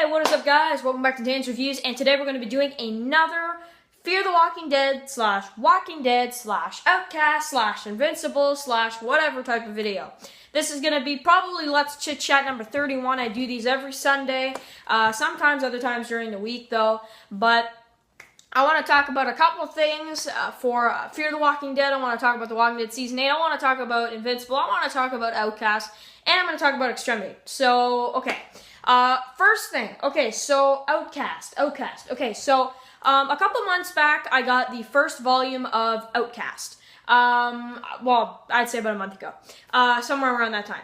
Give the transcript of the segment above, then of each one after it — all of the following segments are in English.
what is up, guys? Welcome back to Dan's Reviews, and today we're going to be doing another Fear the Walking Dead / Walking Dead / Outcast / Invincible / whatever type of video. This is going to be probably Let's Chit Chat number 31. I do these every Sunday, sometimes other times during the week though, but I want to talk about a couple of things for Fear the Walking Dead. I want to talk about The Walking Dead Season 8. I want to talk about Invincible. I want to talk about Outcast. And I'm going to talk about Extremity. So, okay. First thing. Okay, so Outcast. Okay, so a couple months back, I got the first volume of Outcast. Well, I'd say about a month ago. Somewhere around that time.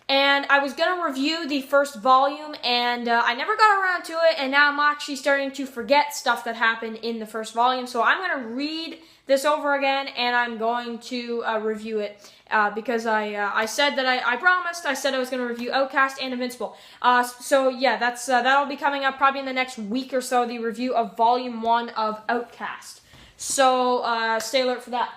And I was going to review the first volume, and I never got around to it, and now I'm actually starting to forget stuff that happened in the first volume, so I'm going to read this over again, and I'm going to review it, because I said that I promised, I said I was going to review Outcast and Invincible. So yeah, that'll be coming up probably in the next week or so, the review of Volume 1 of Outcast. So, stay alert for that.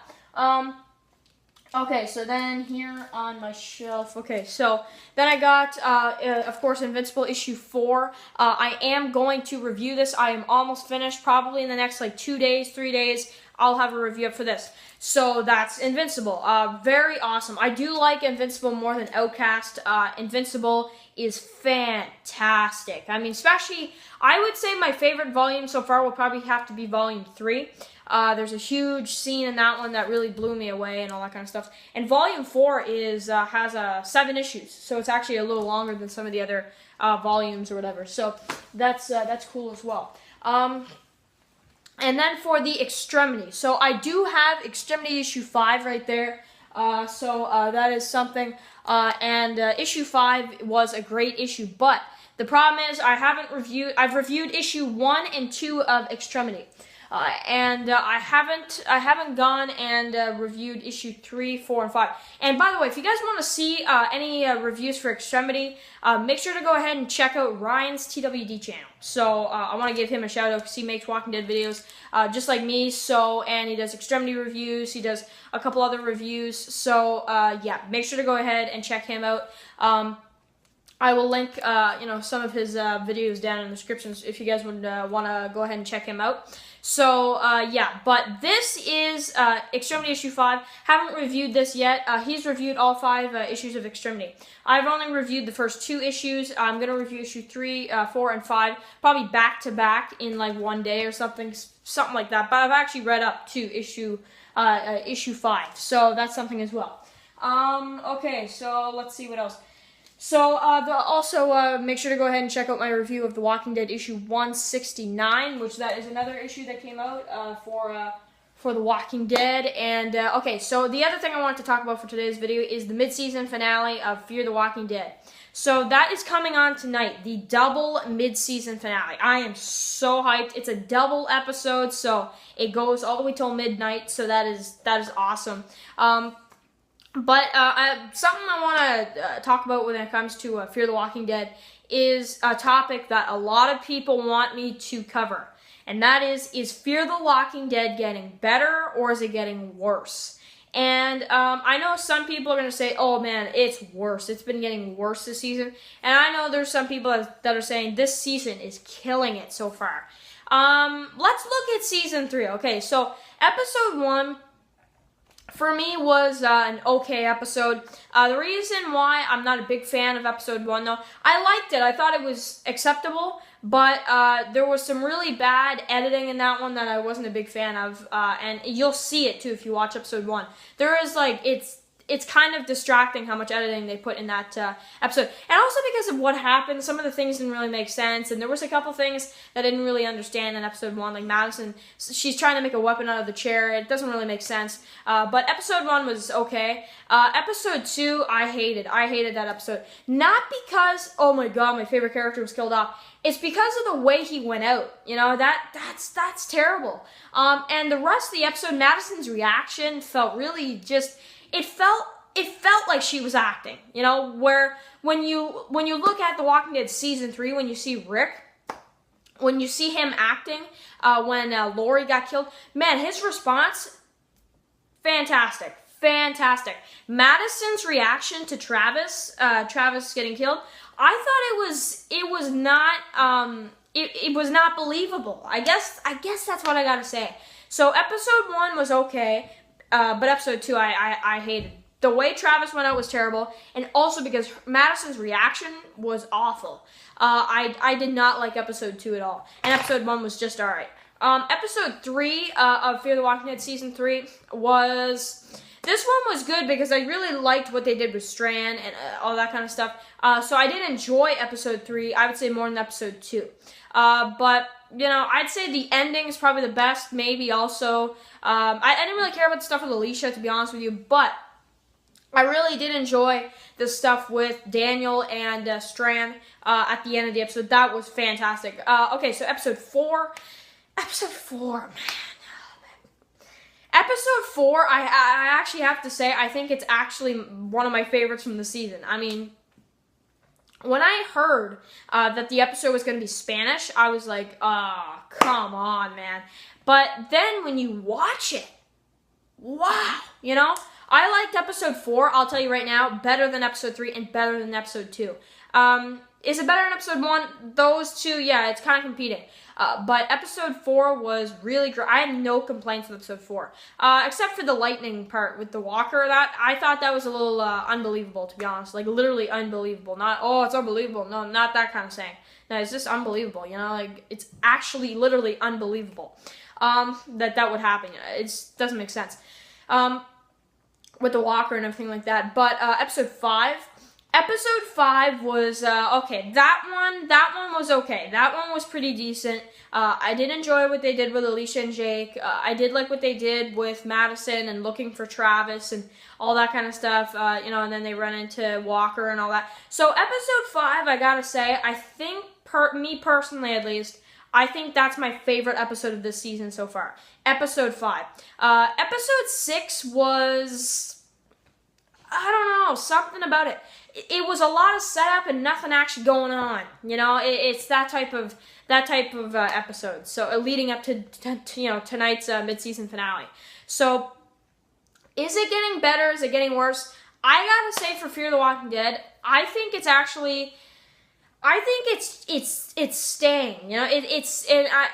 Okay, so then here on my shelf, okay, so then I got, of course, Invincible issue 4. I am going to review this. I am almost finished. Probably in the next, 2 days, 3 days, I'll have a review up for this. So that's Invincible. Very awesome. I do like Invincible more than Outcast. Invincible is fantastic. I mean, especially, I would say my favorite volume so far will probably have to be Volume 3. There's a huge scene in that one that really blew me away and all that kind of stuff. And Volume 4 has 7 issues, so it's actually a little longer than some of the other volumes or whatever. So that's cool as well. And then for the Extremity. So I do have Extremity issue 5 right there. So that is something. And issue 5 was a great issue, but the problem is I've reviewed issue 1 and 2 of Extremity. And I haven't gone and reviewed issue 3, 4, and 5. And by the way, if you guys want to see any reviews for Extremity, make sure to go ahead and check out Ryan's TWD channel. So I want to give him a shout out because he makes Walking Dead videos just like me. So, and he does Extremity reviews. He does a couple other reviews. So yeah, make sure to go ahead and check him out. I will link, some of his videos down in the descriptions if you guys would want to go ahead and check him out. So, yeah, but this is Extremity issue 5. Haven't reviewed this yet. He's reviewed all 5 issues of Extremity. I've only reviewed the first 2 issues. I'm going to review issue 3, 4, and 5, probably back-to-back in, one day or something like that. But I've actually read up to issue 5, so that's something as well. Okay, so let's see what else. So, also, make sure to go ahead and check out my review of The Walking Dead issue 169, which that is another issue that came out for The Walking Dead. And, okay, so the other thing I wanted to talk about for today's video is the mid-season finale of Fear the Walking Dead. So that is coming on tonight, the double mid-season finale. I am so hyped. It's a double episode, so it goes all the way till midnight, so that is awesome. But something I want to talk about when it comes to Fear the Walking Dead is a topic that a lot of people want me to cover. And that is Fear the Walking Dead getting better or is it getting worse? And I know some people are going to say, oh man, it's worse. It's been getting worse this season. And I know there's some people that are saying this season is killing it so far. Let's look at season 3. Okay, so episode 1... for me, was an okay episode. The reason why I'm not a big fan of episode 1, though, I liked it. I thought it was acceptable, but there was some really bad editing in that one that I wasn't a big fan of, and you'll see it, too, if you watch episode 1. There is, it's kind of distracting how much editing they put in that episode. And also because of what happened, some of the things didn't really make sense, and there was a couple things that I didn't really understand in episode 1, like Madison, she's trying to make a weapon out of the chair. It doesn't really make sense. But episode 1 was okay. Episode 2, I hated that episode. Not because, oh my god, my favorite character was killed off. It's because of the way he went out. You know, that's terrible. And the rest of the episode, Madison's reaction felt really just... It felt like she was acting, you know, where when you look at The Walking Dead season 3, when you see Rick, when you see him acting, when Lori got killed, man, his response, fantastic. Madison's reaction to Travis getting killed, I thought it was not it was not believable. I guess that's what I gotta say. So episode 1 was okay, but episode 2 I hated. The way Travis went out was terrible, and also because Madison's reaction was awful. I did not like episode 2 at all, and episode 1 was just alright. Episode 3 of Fear the Walking Dead season 3 was... This one was good because I really liked what they did with Strand and all that kind of stuff. So I did enjoy episode 3, I would say more than episode 2. But, you know, I'd say the ending is probably the best, maybe also. I didn't really care about the stuff with Alicia, to be honest with you, but I really did enjoy the stuff with Daniel and Strand at the end of the episode. That was fantastic. Okay, so episode 4. Episode 4, man. Episode 4, I actually have to say, I think it's actually one of my favorites from the season. I mean, when I heard that the episode was going to be Spanish, I was like, oh, come on, man. But then when you watch it, wow, you know? I liked episode 4, I'll tell you right now, better than episode 3 and better than episode 2. Is it better than episode 1? Those two, yeah, it's kind of competing. But episode 4 was really great. I had no complaints with episode 4. Except for the lightning part with the walker. I thought that was a little unbelievable, to be honest. Like, literally unbelievable. Not, oh, it's unbelievable. No, not that kind of saying. No, it's just unbelievable, you know? Like, it's actually literally unbelievable that would happen. It just doesn't make sense. With the walker and everything like that. But episode 5... Episode 5 was, okay, that one was okay. That one was pretty decent. I did enjoy what they did with Alicia and Jake. I did like what they did with Madison and looking for Travis and all that kind of stuff, you know, and then they run into Walker and all that. So episode 5, I gotta say, I think, me personally at least, I think that's my favorite episode of this season so far. Episode 5. Episode 6 was, I don't know, something about it. It was a lot of setup and nothing actually going on. You know, it's that type of episode. So leading up to you know, tonight's mid-season finale. So is it getting better? Is it getting worse? I gotta say, for Fear the Walking Dead, I think it's actually, it's staying. You know,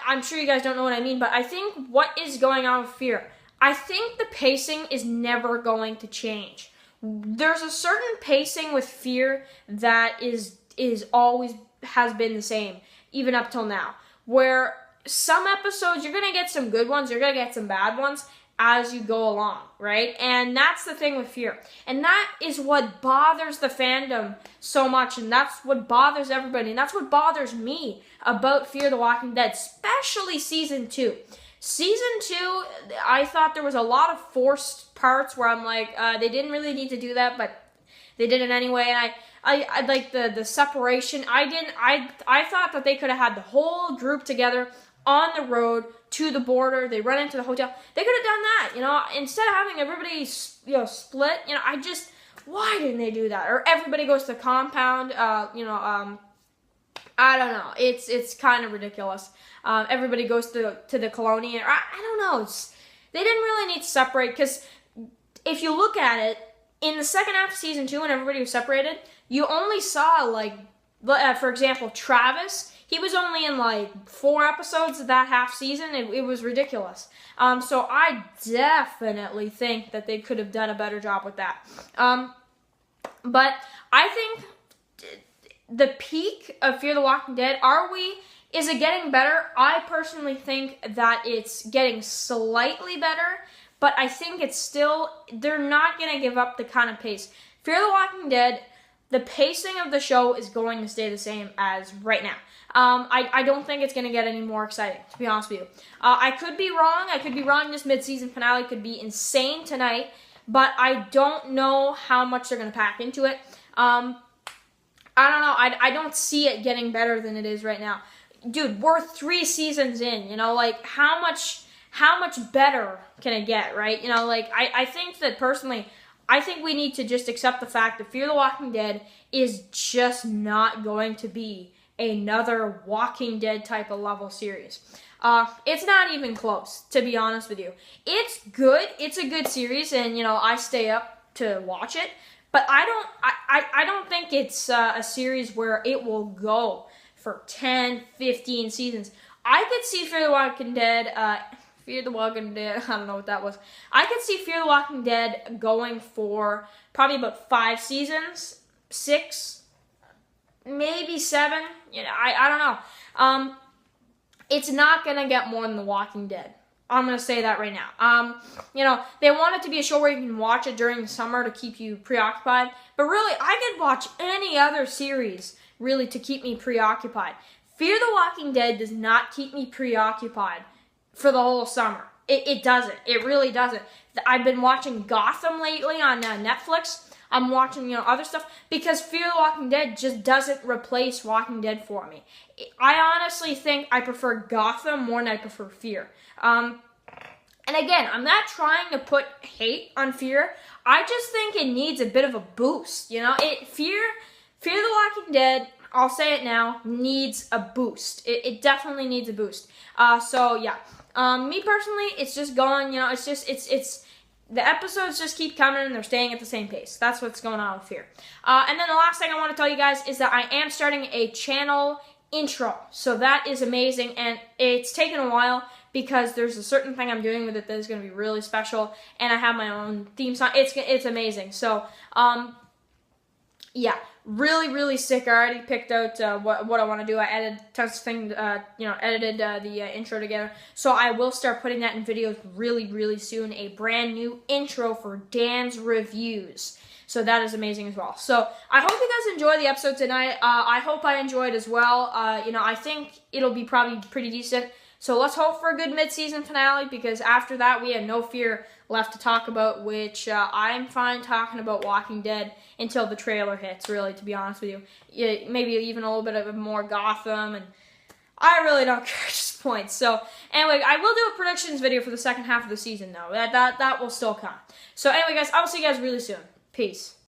I'm sure you guys don't know what I mean, but I think what is going on with Fear, I think the pacing is never going to change. There's a certain pacing with Fear that is always has been the same, even up till now. Where some episodes, you're going to get some good ones, you're going to get some bad ones as you go along, right? And that's the thing with Fear. And that is what bothers the fandom so much, and that's what bothers everybody, and that's what bothers me about Fear the Walking Dead, especially Season 2. Season 2, I thought there was a lot of forced parts where I'm like, they didn't really need to do that, but they did it anyway. And I like the separation. I thought that they could have had the whole group together on the road to the border. They run into the hotel. They could have done that, you know, instead of having everybody, you know, split. You know, why didn't they do that? Or everybody goes to the compound. You know, I don't know. It's kind of ridiculous. Everybody goes to the colony. I don't know. They didn't really need to separate, because if you look at it, in the second half of season 2, when everybody was separated, you only saw, like, for example, Travis. He was only in, like, 4 episodes of that half season. It was ridiculous. So I definitely think that they could have done a better job with that. But I think the peak of Fear the Walking Dead, is it getting better? I personally think that it's getting slightly better, but I think it's still, they're not going to give up the kind of pace. Fear the Walking Dead, the pacing of the show is going to stay the same as right now. I don't think it's going to get any more exciting, to be honest with you. I could be wrong. This mid-season finale could be insane tonight, but I don't know how much they're going to pack into it. I don't know. I don't see it getting better than it is right now. Dude, we're 3 seasons in, you know, like, how much better can it get, right? You know, like, I think that, personally, I think we need to just accept the fact that Fear the Walking Dead is just not going to be another Walking Dead type of level series. It's not even close, to be honest with you. It's good. It's a good series, and, you know, I stay up to watch it, But I don't think it's a series where it will go for 10, 15 seasons. I could see Fear the Walking Dead, I don't know what that was. I could see Fear the Walking Dead going for probably about 5 seasons, 6, maybe 7. I don't know. It's not going to get more than The Walking Dead. I'm going to say that right now. They want it to be a show where you can watch it during the summer to keep you preoccupied. But really, I could watch any other series, really, to keep me preoccupied. Fear the Walking Dead does not keep me preoccupied for the whole summer. It doesn't. It really doesn't. I've been watching Gotham lately on Netflix. I'm watching, other stuff because Fear the Walking Dead just doesn't replace Walking Dead for me. I honestly think I prefer Gotham more than I prefer Fear. And again, I'm not trying to put hate on Fear. I just think it needs a bit of a boost. Fear the Walking Dead, I'll say it now, needs a boost. It definitely needs a boost. So yeah, me personally, it's just going. It's the episodes just keep coming and they're staying at the same pace. That's what's going on with Fear. And then the last thing I want to tell you guys is that I am starting a channel intro. So that is amazing, and it's taken a while because there's a certain thing I'm doing with it that is going to be really special, and I have my own theme song. It's amazing. So, yeah, really sick. I already picked out what I want to do. I edited tons of things, edited the intro together. So I will start putting that in videos really soon. A brand new intro for Dan's Reviews. So that is amazing as well. So I hope you guys enjoy the episode tonight. I hope I enjoyed as well. I think it'll be probably pretty decent. So let's hope for a good mid-season finale, because after that we have no Fear left to talk about, which I'm fine talking about Walking Dead until the trailer hits, really, to be honest with you. Yeah, maybe even a little bit of more Gotham, and I really don't care at this point. So anyway, I will do a predictions video for the second half of the season, though. That will still come. So anyway, guys, I will see you guys really soon. Peace.